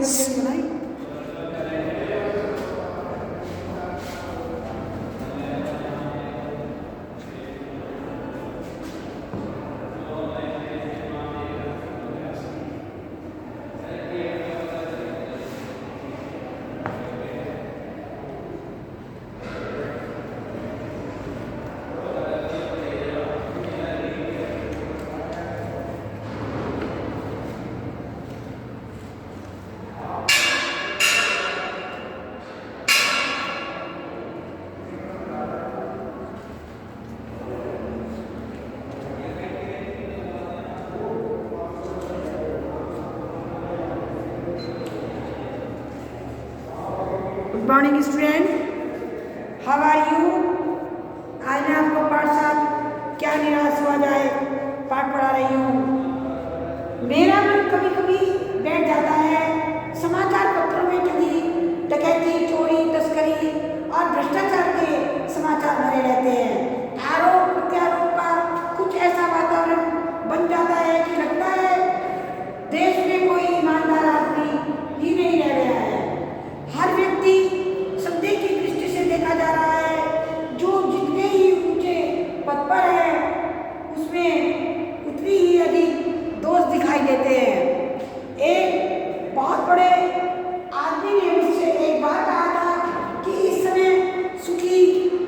Complaint बनाई। Good morning student, how are you. आज मैं आपको पाठ साथ क्या निराश हुआ जाए पाठ पढ़ा रही हूँ। मेरा मन कभी कभी बैठ जाता है समाचार पत्रों में ठगी, डकैती, चोरी, तस्करी और भ्रष्टाचार के समाचार भरे रहते हैं। आरोप प्रत्यारोप का कुछ ऐसा वातावरण बन जाता है कि लगता है देश में कोई ईमानदार आदमी ही नहीं रह गया है। हर व्यक्ति संदेह की दृष्टि से देखा जा रहा है। जो जितने ही ऊंचे पद पर है उसमें उतनी ही अधिक दोष दिखाई देते हैं। एक बहुत बड़े आदमी ने मुझसे एक बार कहा था कि इस समय सुखी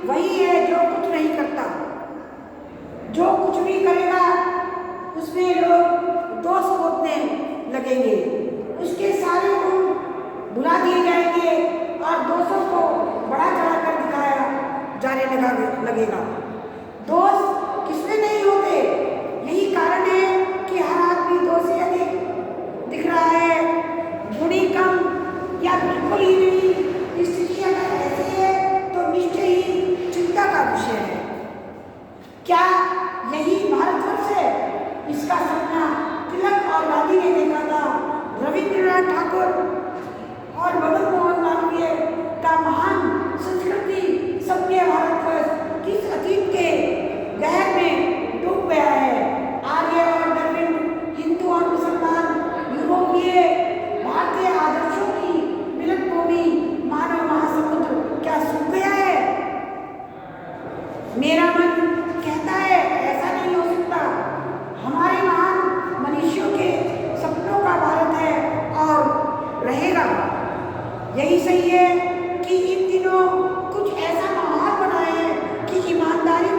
वही है जो कुछ नहीं करता। जो कुछ भी करेगा उसमें लोग दोष खोजने लगेंगे, उसके सारे गुण भुला दिए जाएंगे और दोषों को बढ़ा चढ़ाकर दिखाया जाने लगेगा। दोष किसमें नहीं होते, यही कारण है कि हर आदमी दोषी अधिक दिख रहा है, गुणी कम या बिल्कुल ही नहीं। स्थिति अगर ऐसी है तो निश्चय ही चिंता का विषय है। क्या यही भारतवर्ष है? इसका सपना तिलक और गांधी ने देखा था। रविंद्रनाथ ठाकुर और मदन मोहन मालवीय का महान संस्कृति सभ्य भारतवर्ष किस अतीत के गहर में डूब गया है। आर्य और द्रविड़, हिंदू और मुसलमान, यूरोपीय भारतीय आदर्शों की मिलन भूमि मानव महासमुद्र क्या सूख गया है? मेरा मन कहता है ऐसा नहीं हो सकता। हमारे महान मनुष्यों के सपनों का भारत है और रहेगा। यही सही है कि इन दिनों कुछ ऐसा माहौल बना है कि ईमानदारी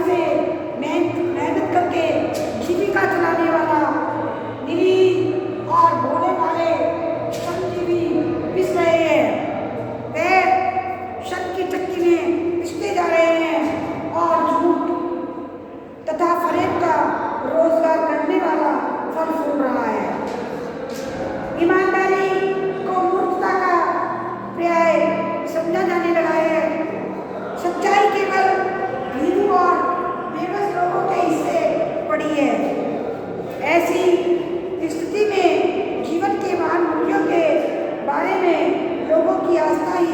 से मेहनत करके जीविका चलाने वाला निरीह और भोले भाले श्रमजीवी पिस रहे हैं। वे श्रम की चक्की में पिसते जा रहे हैं और झूठ तथा फरेब का रोजगार करने वाला फल फूल रहा है। ईमानदारी को मूर्खता का पर्याय समझा जाने लगा है। सच्चाई केवल भीरू और बेबस लोगों के हिस्से पड़ी है। ऐसी स्थिति में जीवन के महान मूल्यों के बारे में लोगों की आस्था ही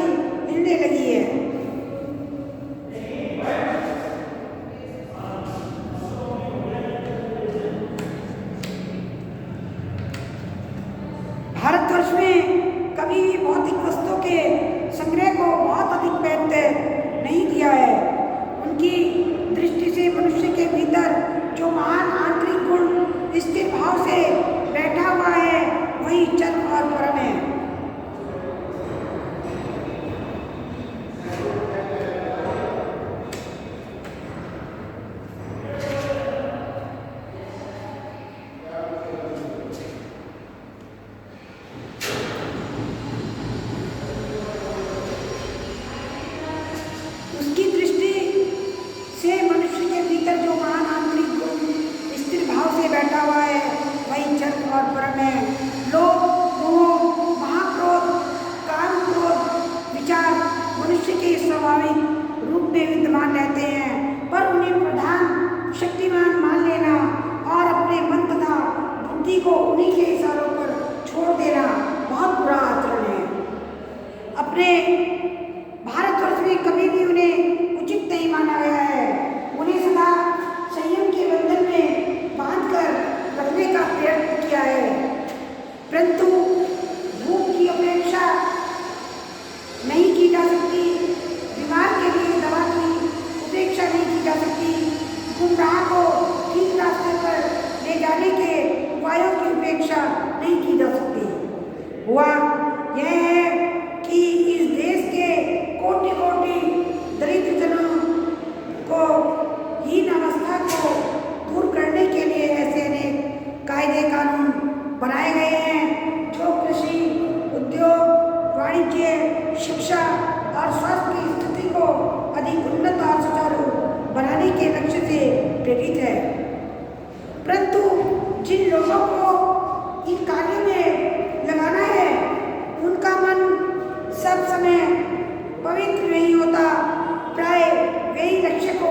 हिलने लगी है। भारतवर्ष में कभी भी भौतिक वस्तुओं के संग्रह को बहुत अधिक महत्व नहीं दिया है। उनकी दृष्टि से मनुष्य के भीतर जो महान आंतरिक गुण स्थिर भाव से बैठा हुआ है वही चरम और परम है। भारतवर्ष में कभी भी उन्हें उचित नहीं माना गया है। उन्हें सदा संयम के बंधन में बांधकर रखने का प्रयत्न किया है। अपेक्षा नहीं की जा सकती। हुआ यह है कि इस देश के कोटि कोटि दरिद्र जनों को हीन अवस्था को दूर करने के लिए ऐसे अनेक कायदे कानून बनाए गए हैं जो कृषि, उद्योग, वाणिज्य, शिक्षा और स्वास्थ्य की स्थिति को अधिक उन्नत और सुचारू बनाने के लक्ष्य से प्रेरित है। परंतु जिन लोगों को इन कार्यों में लगाना है उनका मन सब समय पवित्र नहीं होता। प्राय वे ही लक्ष्य को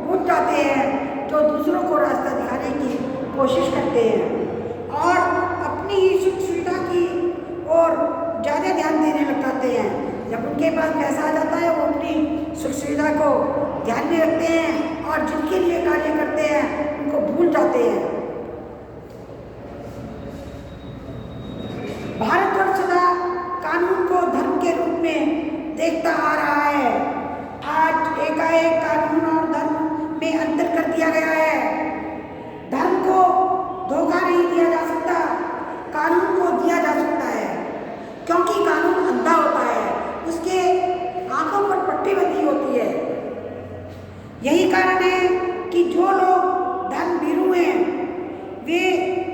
भूल जाते हैं जो दूसरों को रास्ता दिखाने की कोशिश करते हैं और अपनी ही सुख सुविधा की ओर ज़्यादा ध्यान देने लग जाते हैं। जब उनके पास पैसा आ जाता है वो अपनी सुख सुविधा को ध्यान में रखते हैं और जिनके लिए कार्य करते हैं उनको भूल जाते हैं। भारतवर्ष सदा कानून को धर्म के रूप में देखता आ रहा है। आज एकाएक कानून और धर्म में अंतर कर दिया गया है। धर्म को धोखा नहीं दिया जा सकता, कानून को दिया जा सकता है, क्योंकि कानून अंधा होता है, उसके आंखों पर पट्टी बंधी होती है। यही कारण है कि जो लोग धर्म भीरू हैं वे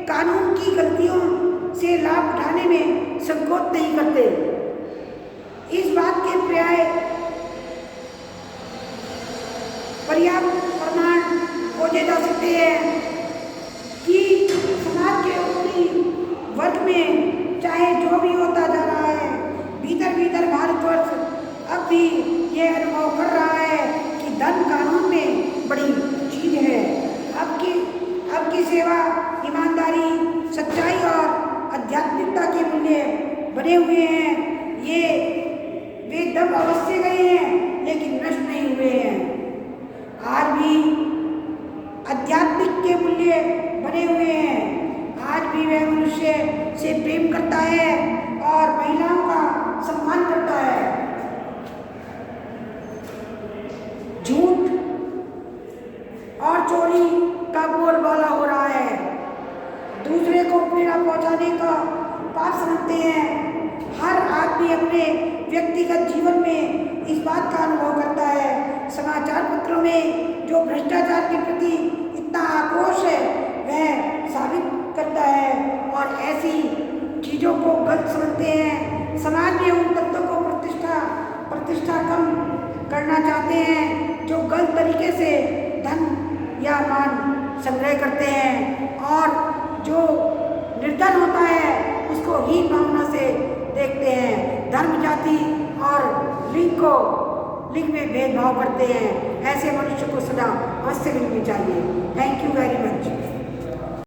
कानून की गलतियों से लाभ उठाने में संकोच नहीं करते। इस बात के पर्याप्त प्रमाण खोजे जा सकते हैं कि समाज के ऊपरी वर्ग में चाहे जो भी होता जा रहा है, भीतर भीतर भारतवर्ष अब भी यह अनुभव कर रहा है कि धर्म कानून में बड़ी चीज है। अब की सेवा, ईमानदारी, सच्चाई और आध्यात्मिकता के मूल्य बने हुए हैं। वे दब अवश्य गए हैं लेकिन नष्ट नहीं हुए हैं। आज भी आध्यात्मिक के मूल्य बने हुए हैं। आज भी वह मनुष्य से प्रेम करता है और महिलाओं का सम्मान करता है। झूठ और चोरी का बोलबाला हो रहा है। दूसरे को पीड़ा पहुंचाने का पाप समझते हैं। हर आदमी अपने व्यक्तिगत जीवन में इस बात का अनुभव करता है। समाचार पत्रों में जो भ्रष्टाचार के प्रति इतना आक्रोश है वह साबित करता है और ऐसी चीज़ों को गलत समझते हैं। समाज में उन तत्वों को प्रतिष्ठा कम करना चाहते हैं जो गलत तरीके से धन या मान संग्रह करते हैं और जो निर्धन होता है उसको हीन भावना से देखते हैं। धर्म, जाति और लिंग में भेदभाव करते हैं। ऐसे मनुष्य को सदा अवश्य मिलनी चाहिए। Thank you very much.